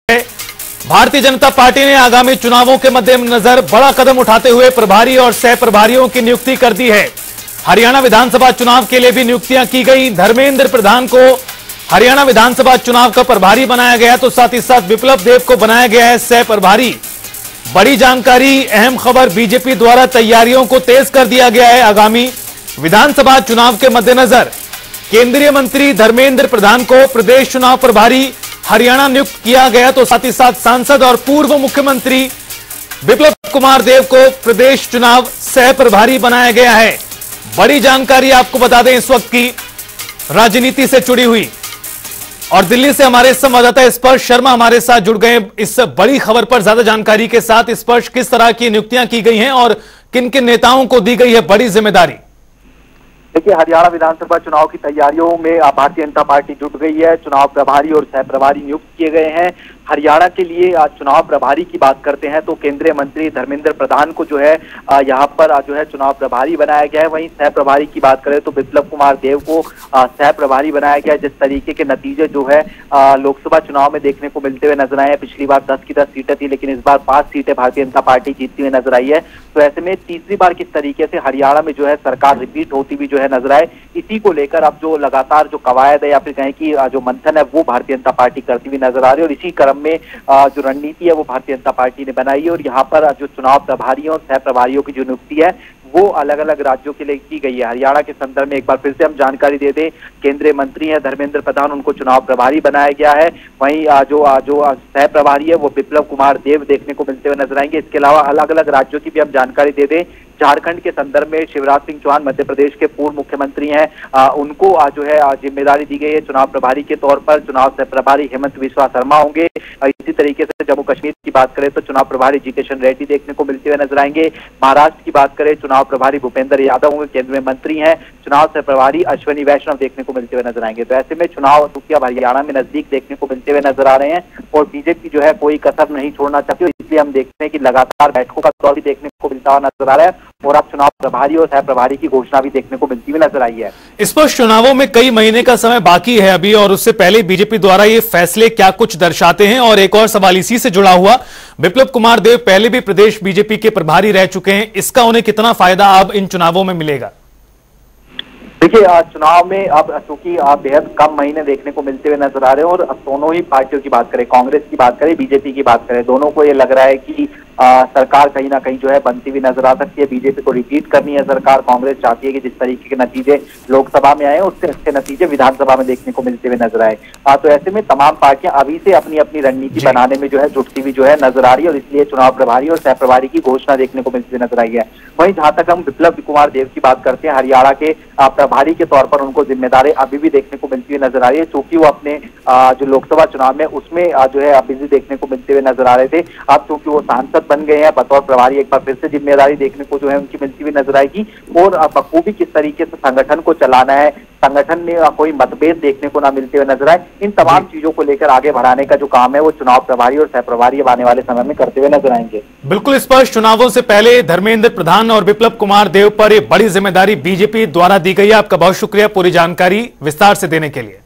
Bharatiya Janata party ने आगामी चुनावों के मद्देनजर बड़ा कदम उठाते हुए प्रभारी और सह प्रभारियों की नियुक्ति कर दी है। हरियाणा विधानसभा चुनाव के लिए भी नियुक्तियां की गई। धर्मेंद्र प्रधान को हरियाणा विधानसभा चुनाव का प्रभारी बनाया गया, तो साथ ही साथ विप्लव देव को बनाया गया है सह प्रभारी। बड़ी जानकारी, अहम खबर, बीजेपी द्वारा तैयारियों को तेज कर दिया गया है। आगामी विधानसभा चुनाव के मद्देनजर केंद्रीय मंत्री धर्मेंद्र प्रधान को प्रदेश चुनाव प्रभारी हरियाणा नियुक्त किया गया, तो साथ ही साथ सांसद और पूर्व मुख्यमंत्री विप्लव कुमार देव को प्रदेश चुनाव सह प्रभारी बनाया गया है। बड़ी जानकारी आपको बता दें इस वक्त की राजनीति से जुड़ी हुई, और दिल्ली से हमारे संवाददाता स्पर्श शर्मा हमारे साथ जुड़ गए इस बड़ी खबर पर ज्यादा जानकारी के साथ। स्पर्श, किस तरह की नियुक्तियां की गई हैं और किन किन नेताओं को दी गई है बड़ी जिम्मेदारी? देखिए, हरियाणा विधानसभा चुनाव की तैयारियों में भारतीय जनता पार्टी जुट गई है। चुनाव प्रभारी और सह प्रभारी नियुक्त किए गए हैं। हरियाणा के लिए चुनाव प्रभारी की बात करते हैं तो केंद्रीय मंत्री धर्मेंद्र प्रधान को जो है यहाँ पर जो है चुनाव प्रभारी बनाया गया है। वहीं सह प्रभारी की बात करें तो विप्लव कुमार देव को सह प्रभारी बनाया गया है। जिस तरीके के नतीजे जो है लोकसभा चुनाव में देखने को मिलते हुए नजर आए हैं, पिछली बार 10 की 10 सीटें थी, लेकिन इस बार 5 सीटें भारतीय जनता पार्टी जीतती हुई नजर आई है। तो ऐसे में तीसरी बार किस तरीके से हरियाणा में जो है सरकार रिपीट होती हुई जो है नजर आए, इसी को लेकर अब जो लगातार जो कवायद है या फिर कहें कि जो मंथन है वो भारतीय जनता पार्टी करती हुई नजर आ रही है। और इसी क्रम में जो रणनीति है वो भारतीय जनता पार्टी ने बनाई है। और यहाँ पर जो चुनाव प्रभारियों और सह प्रभारियों की जो नियुक्ति है वो अलग अलग राज्यों के लिए की गई है। हरियाणा के संदर्भ में एक बार फिर से हम जानकारी दे दें, केंद्रीय मंत्री हैं धर्मेंद्र प्रधान, उनको चुनाव प्रभारी बनाया गया है। वहीं जो सह प्रभारी है वो विप्लव कुमार देव देखने को मिलते हुए नजर आएंगे। इसके अलावा अलग अलग राज्यों की भी हम जानकारी दे दें। झारखंड के संदर्भ में शिवराज सिंह चौहान मध्य प्रदेश के पूर्व मुख्यमंत्री हैं, उनको जो है जिम्मेदारी दी गई है चुनाव प्रभारी के तौर पर। चुनाव सह प्रभारी हेमंत बिस्वा शर्मा होंगे। इसी तरीके से जम्मू कश्मीर की बात करें तो चुनाव प्रभारी जी किशन रेड्डी देखने को मिलते हुए नजर आएंगे। महाराष्ट्र की बात करें चुनाव प्रभारी भूपेंद्र यादव होंगे, केंद्रीय मंत्री हैं। चुनाव सह प्रभारी अश्विनी वैष्णव देखने को मिलते हुए नजर आएंगे। तो ऐसे में चुनाव हरियाणा में नजदीक देखने को मिलते हुए नजर आ रहे हैं और बीजेपी जो है कोई कसर नहीं छोड़ना चाहती, इसलिए हम देखते हैं कि लगातार बैठकों का दौर भी देखने को मिलता हुआ नजर आ रहा है और अब चुनाव प्रभारी और सह प्रभारी की घोषणा भी देखने को मिलती हुई नजर आई है। इस पर चुनावों में कई महीने का समय बाकी है अभी, और उससे पहले बीजेपी द्वारा ये फैसले क्या कुछ दर्शाते हैं? और एक और सवाल इसी से जुड़ा हुआ, विप्लव कुमार देव पहले भी प्रदेश बीजेपी के प्रभारी रह चुके हैं, इसका उन्हें कितना फायदा अब इन चुनावों में मिलेगा? देखिए, चुनाव में अब चूंकि बेहद कम महीने देखने को मिलते हुए नजर आ रहे हैं और दोनों ही पार्टियों की बात करें, कांग्रेस की बात करें, बीजेपी की बात करें, दोनों को ये लग रहा है कि सरकार कहीं ना कहीं जो है बनती हुई नजर आ सकती है। बीजेपी को रिपीट करनी है सरकार। कांग्रेस चाहती है कि जिस तरीके के नतीजे लोकसभा में आए उससे अच्छे नतीजे विधानसभा में देखने को मिलते हुए नजर आए। तो ऐसे में तमाम पार्टियां अभी से अपनी अपनी रणनीति बनाने में जो है जुटती हुई जो है नजर आ रही है और इसलिए चुनाव प्रभारी और सह प्रभारी की घोषणा देखने को मिलती हुई नजर आई है। वहीं जहां तक हम विप्लव कुमार देव की बात करते हैं, हरियाणा के प्रभारी के तौर पर उनको जिम्मेदारी अभी भी देखने को मिलती हुई नजर आ रही है, क्योंकि वो अपने जो लोकसभा चुनाव में उसमें जो है बिजी देखने को मिलते हुए नजर आ रहे थे। अब क्योंकि वो सांसद बन गए हैं, बतौर प्रभारी एक बार फिर से जिम्मेदारी देखने को जो है उनकी मिलती हुई नजर आएगी और बखूबी किस तरीके से संगठन को चलाना है, संगठन में कोई मतभेद देखने को ना मिलते हुए नजर आए, इन तमाम चीजों को लेकर आगे बढ़ाने का जो काम है वो चुनाव प्रभारी और सह प्रभारी आने वाले समय में करते हुए नजर आएंगे। बिल्कुल स्पष्ट, चुनावों से पहले धर्मेंद्र प्रधान और विप्लव कुमार देव पर एक बड़ी जिम्मेदारी बीजेपी द्वारा दी गई है। आपका बहुत शुक्रिया पूरी जानकारी विस्तार से देने के लिए।